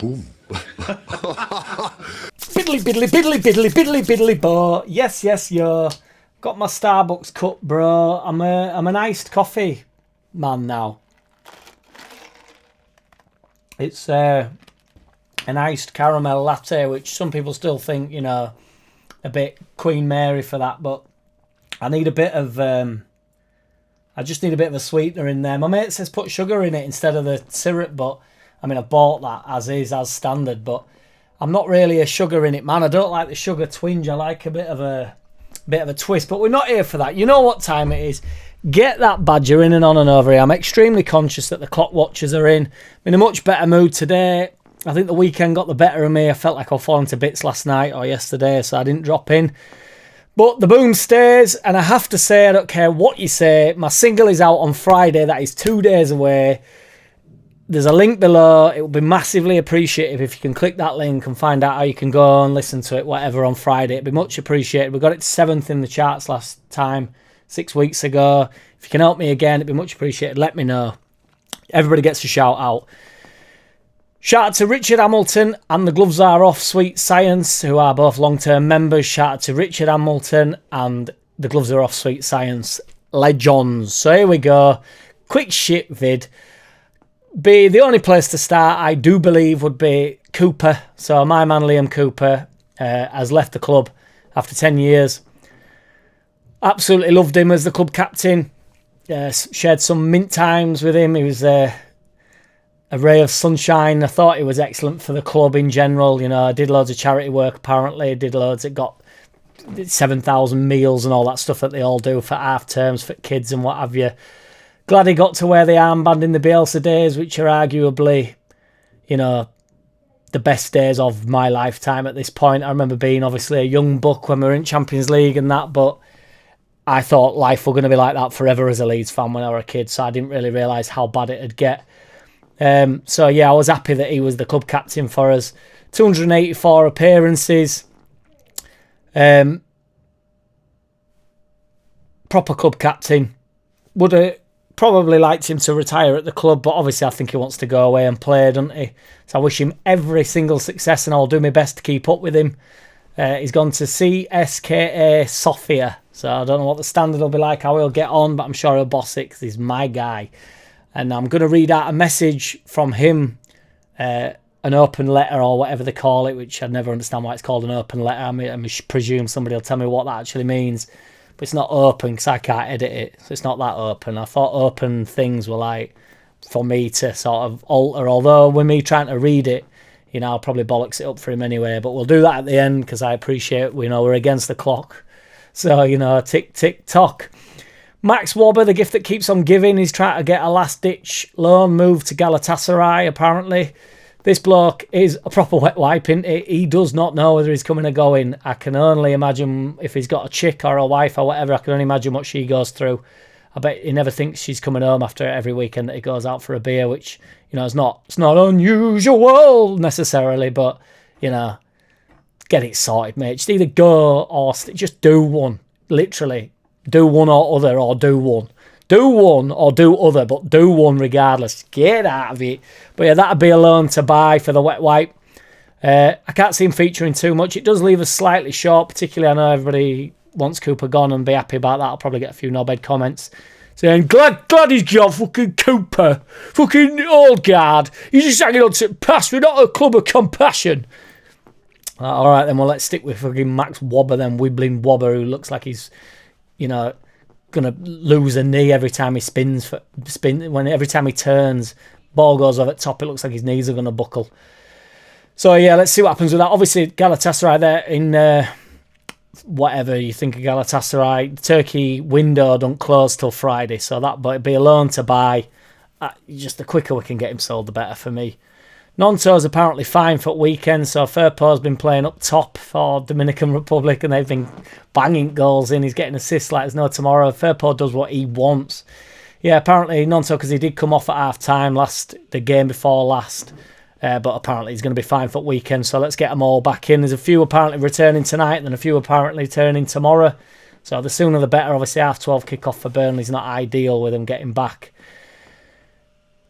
Boom. Biddly, biddly, biddly, biddly, biddly, biddly, bo. Yes, yes, yo. Got my Starbucks cup, bro. I'm an iced coffee man now. It's an iced caramel latte, which some people still think, you know, a bit Queen Mary for that, but I need a bit of I just need a bit of a sweetener in there. My mate says put sugar in it instead of the syrup, but I mean, I bought that as is, as standard, but I'm not really a sugar in it man. I don't like the sugar twinge. I like a bit of a twist, but we're not here for that. You know what time it is. Get that badger in and on and over here. I'm extremely conscious that the clock watchers are in. I'm in a much better mood today. I think the weekend got the better of me. I felt like I was falling to bits last night or yesterday, so I didn't drop in. But the boom stays, and I have to say, I don't care what you say, my single is out on Friday. That is 2 days away. There's a link below. It will be massively appreciated if you can click that link and find out how you can go and listen to it, whatever, on Friday. It'd be much appreciated. We got it 7th in the charts last time, 6 weeks ago. If you can help me again, it'd be much appreciated. Let me know. Everybody gets a shout out. Shout out to Richard Hamilton and the Gloves Are Off Sweet Science, who are both long-term members. Shout out to Richard Hamilton and the Gloves Are Off Sweet Science legends. So here we go. Quick shit vid. The only place to start, I do believe, would be Cooper. So my man Liam Cooper has left the club after 10 years. Absolutely loved him as the club captain. Shared some mint times with him. He was a ray of sunshine. I thought he was excellent for the club in general. You know, did loads of charity work apparently. Did loads. It got 7,000 meals and all that stuff that they all do for half terms for kids and what have you. Glad he got to wear the armband in the Bielsa days, which are arguably, you know, the best days of my lifetime at this point. I remember being obviously a young buck when we were in Champions League and that, but I thought life was going to be like that forever as a Leeds fan when I was a kid, so I didn't really realise how bad it'd get. So yeah, I was happy that he was the club captain for us. 284 appearances. Proper club captain. Would have probably liked him to retire at the club, but obviously I think he wants to go away and play, doesn't he? So I wish him every single success and I'll do my best to keep up with him. He's gone to CSKA Sofia, so I don't know what the standard will be like, how he'll get on, but I'm sure he'll boss it because he's my guy. And I'm going to read out a message from him, an open letter or whatever they call it, which I never understand why it's called an open letter. I presume somebody will tell me what that actually means. But it's not open because I can't edit it, so it's not that open. I thought open things were like for me to sort of alter, although with me trying to read it, you know, I'll probably bollocks it up for him anyway. But we'll do that at the end because I appreciate, you know, we're against the clock. So, you know, tick, tick, tock. Max Wober, the gift that keeps on giving, he's trying to get a last-ditch loan move to Galatasaray, apparently. This bloke is a proper wet wipe, isn't he? He does not know whether he's coming or going. I can only imagine if he's got a chick or a wife or whatever, I can only imagine what she goes through. I bet he never thinks she's coming home after every weekend that he goes out for a beer, which, you know, it's not unusual necessarily, but, you know, get it sorted, mate. Just either go or just do one, literally. Do one or other, or do one. Do one or do other, but do one regardless. Get out of it. But yeah, that'd be a loan to buy for the wet wipe. I can't see him featuring too much. It does leave us slightly short, particularly I know everybody wants Cooper gone and be happy about that. I'll probably get a few knobhead comments saying, glad he's gone, fucking Cooper. Fucking old guard. He's just hanging on to pass. We're not a club of compassion. All right, then, well, let's stick with fucking Max Wober, then, wibbling Wober, who looks like he's, you know, gonna lose a knee every time he every time he turns, ball goes over the top, it looks like his knees are gonna buckle. So yeah, let's see what happens with that. Obviously Galatasaray there in whatever you think of Galatasaray, the Turkey window don't close till Friday, so but it'd be a loan to buy. Just the quicker we can get him sold, the better for me. Nonto's apparently fine for weekend, so Firpo's been playing up top for Dominican Republic and they've been banging goals in. He's getting assists like there's no tomorrow. Firpo does what he wants. Yeah, apparently Nonto, because he did come off at half-time the game before last, but apparently he's going to be fine for weekend, so let's get them all back in. There's a few apparently returning tonight and a few apparently returning tomorrow, so the sooner the better. Obviously, 12:30 kickoff for Burnley's not ideal with them getting back.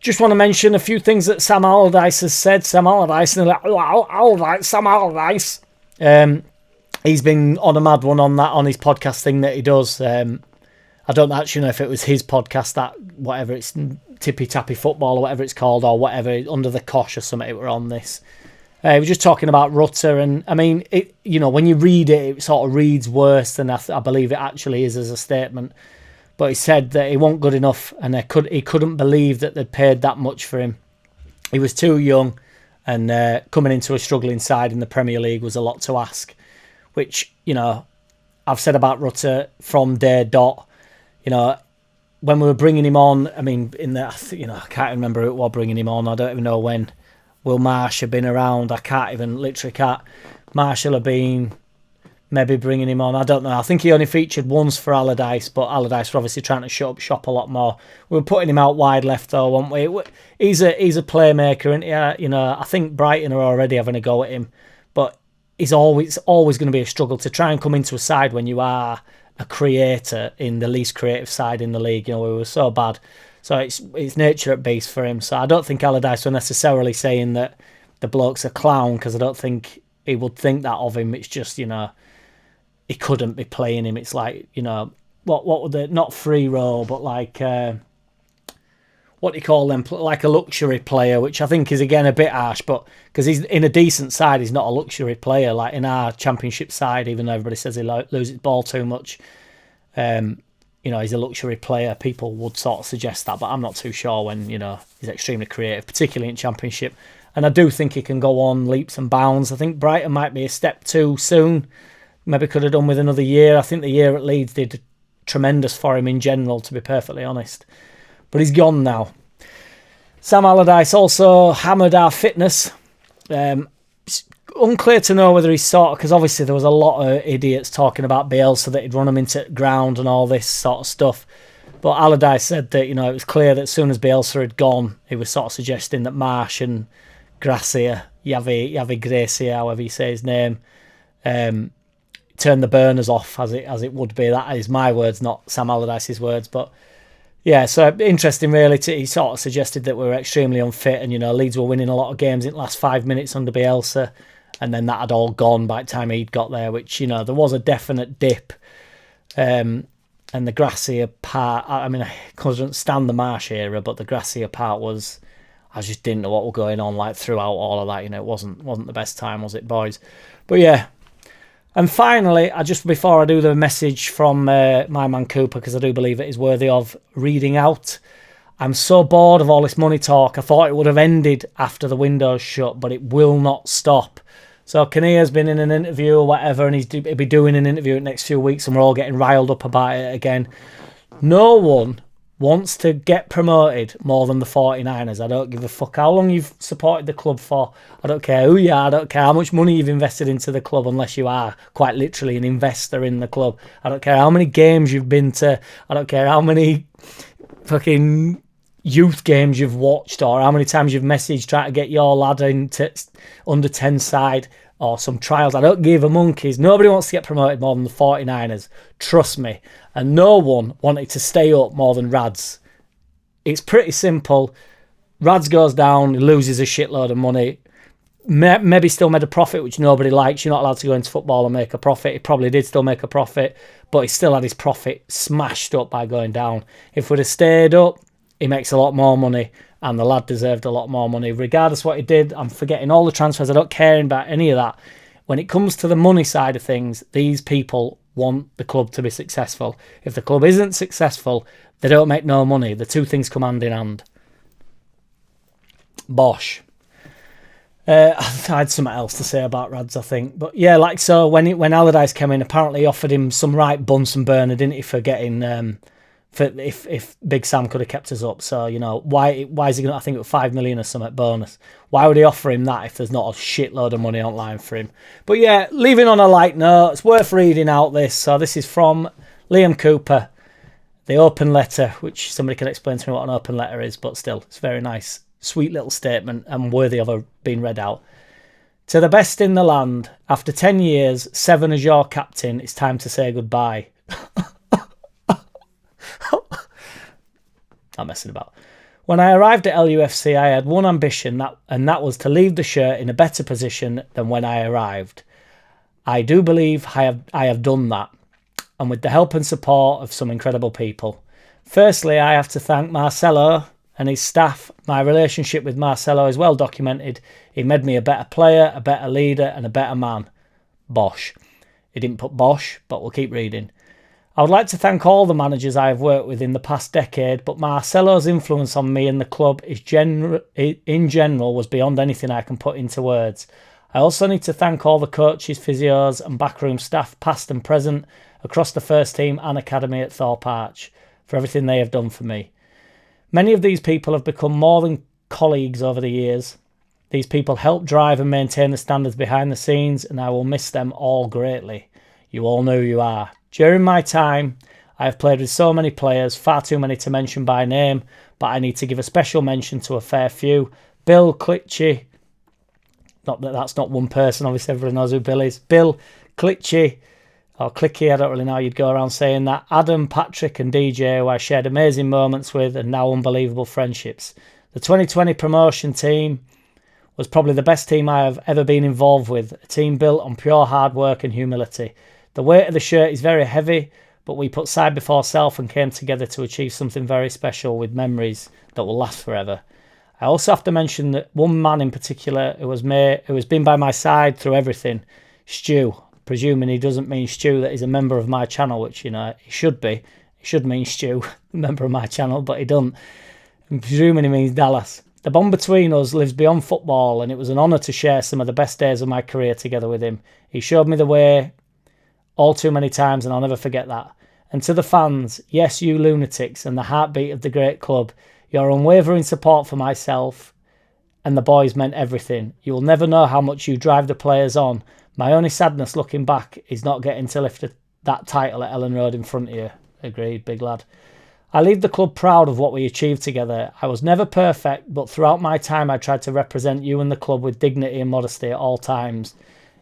Just want to mention a few things that Sam Allardyce has said. Sam Allardyce. He's been on a mad one on that, on his podcast thing that he does. I don't actually know if it was his podcast, that whatever it's Tippy Tappy Football or whatever it's called, or whatever, Under the Cosh or something, it were on this. He was just talking about Rutter, and I mean, it, you know, when you read it, it sort of reads worse than I believe it actually is as a statement. But he said that he wasn't good enough, and he couldn't believe that they'd paid that much for him. He was too young, and coming into a struggling side in the Premier League was a lot to ask. Which, you know, I've said about Rutter from day dot. You know, when we were bringing him on, I mean, I can't remember who it was bringing him on. I don't even know when. Will Marsh have been around? Literally can't. Marshall have been maybe bringing him on. I don't know. I think he only featured once for Allardyce, but Allardyce were obviously trying to shut up shop a lot more. We were putting him out wide left though, weren't we? He's a playmaker, isn't he? You know, I think Brighton are already having a go at him, but it's always going to be a struggle to try and come into a side when you are a creator in the least creative side in the league. You know, we were so bad. So it's nature at base for him. So I don't think Allardyce were necessarily saying that the bloke's a clown, because I don't think he would think that of him. It's just, you know, he couldn't be playing him. It's like, you know, what would they, not free roll, but like, what do you call them? Like a luxury player, which I think is again a bit harsh, but because he's in a decent side, he's not a luxury player. Like in our Championship side, even though everybody says he loses ball too much, you know, he's a luxury player. People would sort of suggest that, but I'm not too sure when, you know, he's extremely creative, particularly in Championship. And I do think he can go on leaps and bounds. I think Brighton might be a step too soon. Maybe could have done with another year. I think the year at Leeds did tremendous for him in general, to be perfectly honest. But he's gone now. Sam Allardyce also hammered our fitness. It's unclear to know whether he's sort of, because obviously there was a lot of idiots talking about Bielsa, that he'd run him into ground and all this sort of stuff. But Allardyce said that, you know, it was clear that as soon as Bielsa had gone, he was sort of suggesting that Marsh and Gracia, Javi Gracia, however you say his name, turn the burners off, as it would be. That is my words, not Sam Allardyce's words. But yeah, so interesting really. He sort of suggested that we were extremely unfit, and, you know, Leeds were winning a lot of games in the last 5 minutes under Bielsa, and then that had all gone by the time he'd got there, which, you know, there was a definite dip. And the Gracia part, I mean, I couldn't stand the Marsh era, but the Gracia part was, I just didn't know what was going on, like, throughout all of that. You know, it wasn't the best time, was it, boys? But yeah. And finally, before I do the message from my man Cooper, because I do believe it is worthy of reading out, I'm so bored of all this money talk. I thought it would have ended after the window's shut, but it will not stop. So Kinnear's been in an interview or whatever, and he'll be doing an interview in the next few weeks, and we're all getting riled up about it again. No one wants to get promoted more than the 49ers. I don't give a fuck how long you've supported the club for. I don't care who you are. I don't care how much money you've invested into the club, unless you are quite literally an investor in the club. I don't care how many games you've been to. I don't care how many fucking youth games you've watched, or how many times you've messaged trying to get your lad into under 10 side or some trials. I don't give a monkeys. Nobody wants to get promoted more than the 49ers. Trust me. And no one wanted to stay up more than Rads. It's pretty simple. Rads goes down, he loses a shitload of money. Maybe still made a profit, which nobody likes. You're not allowed to go into football and make a profit. He probably did still make a profit, but he still had his profit smashed up by going down. If we'd have stayed up, he makes a lot more money, and the lad deserved a lot more money. Regardless what he did, I'm forgetting all the transfers. I don't care about any of that. When it comes to the money side of things, these people want the club to be successful. If the club isn't successful, they don't make no money. The two things come hand in hand. Bosh. I had something else to say about Rads, I think. But yeah, like, so when Allardyce came in, apparently he offered him some right Bunsen burner, didn't he, for getting... if Big Sam could have kept us up. So, you know, why is he going to, I think it was 5 million or something bonus. Why would he offer him that if there's not a shitload of money online for him? But yeah, leaving on a light note, it's worth reading out this. So this is from Liam Cooper, the open letter, which somebody can explain to me what an open letter is, but still, it's a very nice, sweet little statement and worthy of being read out. To the best in the land, after 10 years, 7 as your captain, it's time to say goodbye. I'm messing about. When I arrived at LUFC, I had one ambition, and that was to leave the shirt in a better position than when I arrived. I do believe I have done that, and with the help and support of some incredible people. Firstly, I have to thank Marcelo and his staff. My relationship with Marcelo is well documented. He made me a better player, a better leader, and a better man. Bosh. He didn't put Bosh, but we'll keep reading. I would like to thank all the managers I have worked with in the past decade, but Marcelo's influence on me and the club in general was beyond anything I can put into words. I also need to thank all the coaches, physios and backroom staff, past and present, across the first team and academy at Thorpe Arch, for everything they have done for me. Many of these people have become more than colleagues over the years. These people help drive and maintain the standards behind the scenes, and I will miss them all greatly. You all know who you are. During my time, I have played with so many players, far too many to mention by name, but I need to give a special mention to a fair few. Bill Klitschy, not that that's not one person, obviously everyone knows who Bill is. Bill Klitschy, or Clicky, I don't really know how you'd go around saying that. Adam, Patrick and DJ, who I shared amazing moments with and now unbelievable friendships. The 2020 promotion team was probably the best team I have ever been involved with, a team built on pure hard work and humility. The weight of the shirt is very heavy, but we put side before self and came together to achieve something very special with memories that will last forever. I also have to mention that one man in particular who has been by my side through everything, Stu. Presuming he doesn't mean Stu that he's a member of my channel, which, you know, he should be. He should mean Stu, a member of my channel, but he doesn't. I'm presuming he means Dallas. The bond between us lives beyond football, and it was an honour to share some of the best days of my career together with him. He showed me the way all too many times, and I'll never forget that. And to the fans, yes, you lunatics and the heartbeat of the great club, your unwavering support for myself and the boys meant everything. You will never know how much you drive the players on. My only sadness looking back is not getting to lift that title at Ellen Road in front of you. Agreed, big lad. I leave the club proud of what we achieved together. I was never perfect, but throughout my time I tried to represent you and the club with dignity and modesty at all times.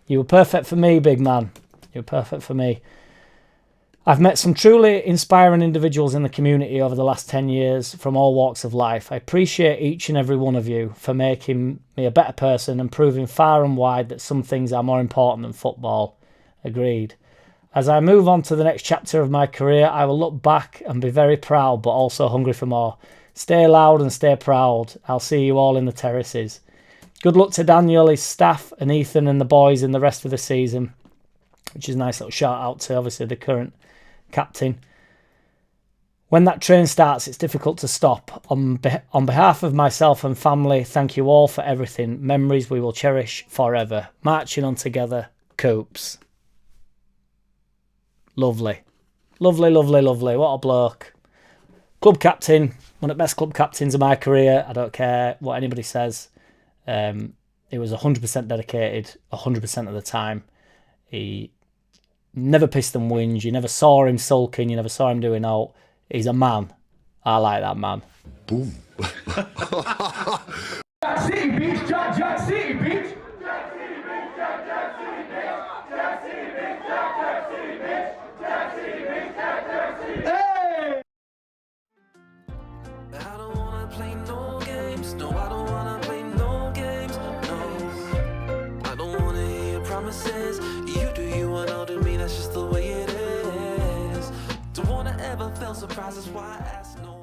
You were perfect for me, big man. You were perfect for me. I've met some truly inspiring individuals in the community over the last 10 years from all walks of life. I appreciate each and every one of you for making me a better person and proving far and wide that some things are more important than football. Agreed. As I move on to the next chapter of my career, I will look back and be very proud, but also hungry for more. Stay loud and stay proud. I'll see you all in the terraces. Good luck to Daniel, his staff, and Ethan and the boys in the rest of the season, which is a nice little shout out to obviously the current captain. When that train starts, it's difficult to stop. On behalf of myself and family, thank you all for everything. Memories we will cherish forever. Marching on together, Coops. Lovely. Lovely, lovely, lovely. What a bloke. Club captain. One of the best club captains of my career. I don't care what anybody says. He was 100% dedicated 100% of the time. He never pissed and whinged. You never saw him sulking. You never saw him doing out. He's a man. I like that man. Boom. JackCity, bitch. JackCity, bitch. Hey! I don't wanna play no games. No, I don't wanna play no games. No, I don't wanna hear your promises. You do you and I'll do me. That's just the way it is. Don't wanna ever feel surprised. That's why I ask no.